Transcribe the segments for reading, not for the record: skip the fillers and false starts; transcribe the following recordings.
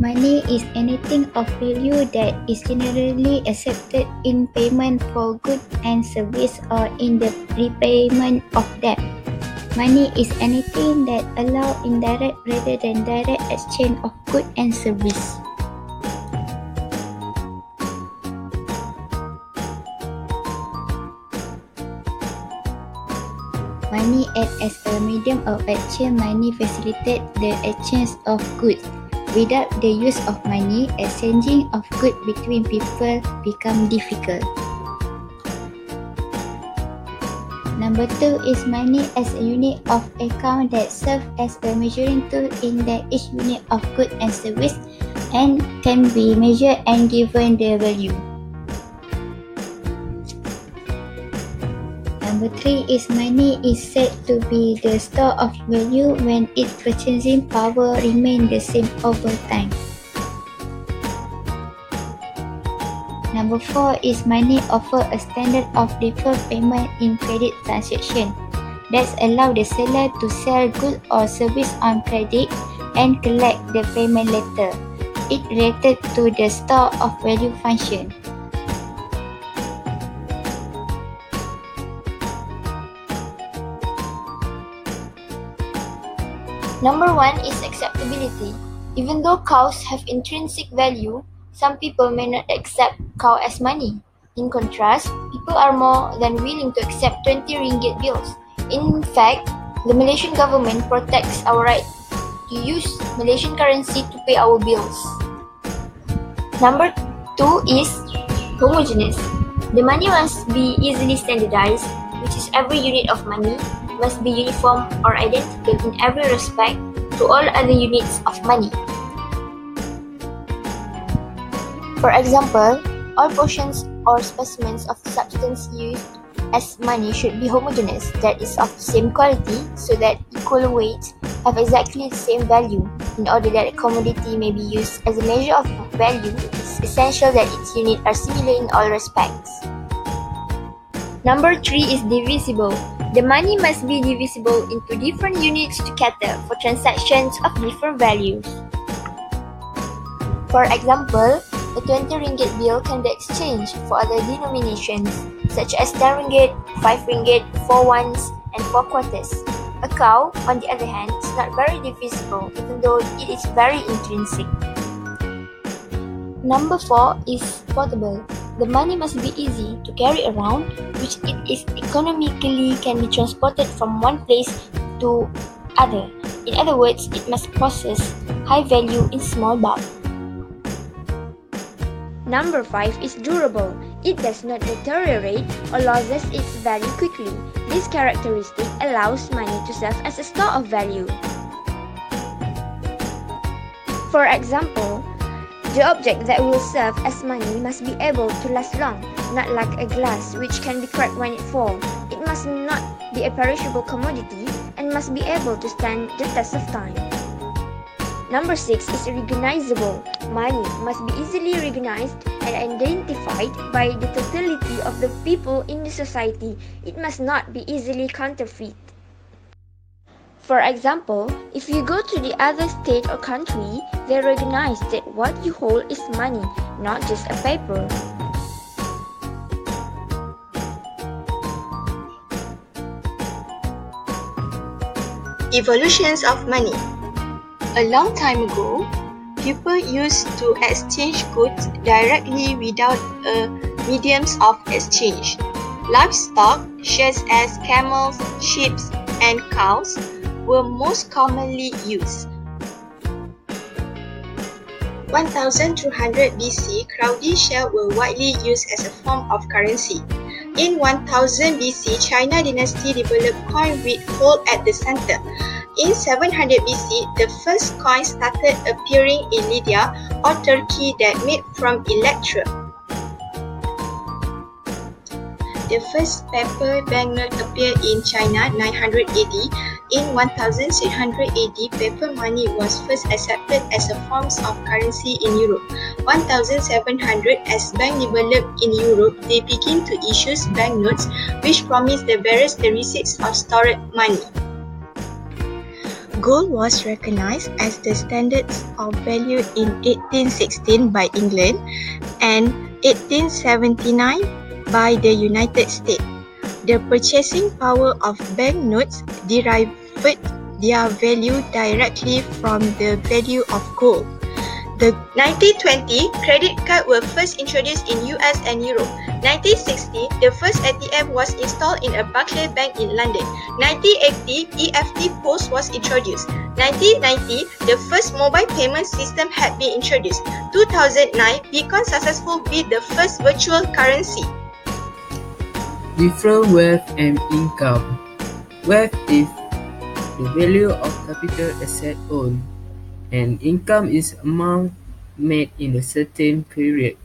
Money is anything of value that is generally accepted in payment for goods and service or in the repayment of debt. Money is anything that allows indirect rather than direct exchange of goods and service. Money acts as a medium of exchange. Money facilitates the exchange of goods. Without the use of money, exchanging of goods between people becomes difficult. Number 2 is money as a unit of account that serves as a measuring tool in that each unit of goods and service and can be measured and given their value. Number 3 is money is said to be the store of value when its purchasing power remains the same over time. Number 4 is money offers a standard of deferred payment in credit transactions that allow the seller to sell goods or service on credit and collect the payment later. It related to the store of value function. Number 1 is acceptability. Even though cows have intrinsic value, some people may not accept cow as money. In contrast, people are more than willing to accept 20 ringgit bills. In fact, the Malaysian government protects our right to use Malaysian currency to pay our bills. Number 2 is homogeneous. The money must be easily standardized, which is every unit of money must be uniform or identical in every respect to all other units of money. For example, all portions or specimens of substance used as money should be homogeneous, that is of the same quality, so that equal weights have exactly the same value. In order that a commodity may be used as a measure of value, it is essential that its units are similar in all respects. Number 3 is divisible. The money must be divisible into different units to cater for transactions of different values. For example, a 20 ringgit bill can be exchanged for other denominations such as 10 ringgit, 5 ringgit, 4 ones, and 4 quarters. A cow, on the other hand, is not very divisible even though it is very intrinsic. Number 4 is portable. The money must be easy to carry around, which it is economically can be transported from one place to other. In other words, it must possess high value in small bulk. Number 5 is durable. It does not deteriorate or loses its value quickly. This characteristic allows money to serve as a store of value. For example, the object that will serve as money must be able to last long, not like a glass which can be cracked when it falls. It must not be a perishable commodity and must be able to stand the test of time. Number 6 is recognizable. Money must be easily recognized and identified by the totality of the people in the society. It must not be easily counterfeit. For example, if you go to the other state or country, they recognize that what you hold is money, not just a paper. Evolutions of money. A long time ago, people used to exchange goods directly without a mediums of exchange. Livestock, such as camels, sheep, and cows, were most commonly used. 1200 BC, crowdie shells were widely used as a form of currency. In 1000 BC, China dynasty developed coin with hole at the center. In 700 BC, the first coin started appearing in Lydia or Turkey that made from electrum. The first paper banknote appeared in China 900 AD. In 1600 AD, paper money was first accepted as a form of currency in Europe. 1700, as banks developed in Europe, they began to issue banknotes which promised the various characteristics of stored money. Gold was recognized as the standard of value in 1816 by England and 1879 by the United States. The purchasing power of banknotes derived their value directly from the value of gold. The 1920 credit card were first introduced in US and Europe. 1960, the first ATM was installed in a Barclays Bank in London. 1980, EFT Post was introduced. 1990, the first mobile payment system had been introduced. 2009, Bitcoin successfully beat the first virtual currency. Different wealth and income. Wealth is the value of capital asset owned, and income is amount made in a certain period.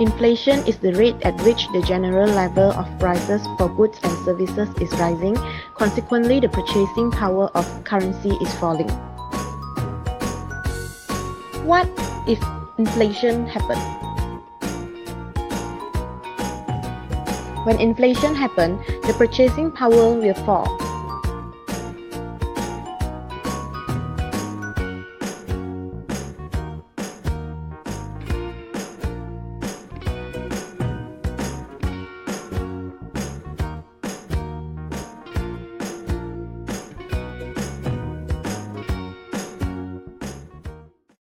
Inflation is the rate at which the general level of prices for goods and services is rising. Consequently, the purchasing power of currency is falling. What if inflation happens? When inflation happens, the purchasing power will fall.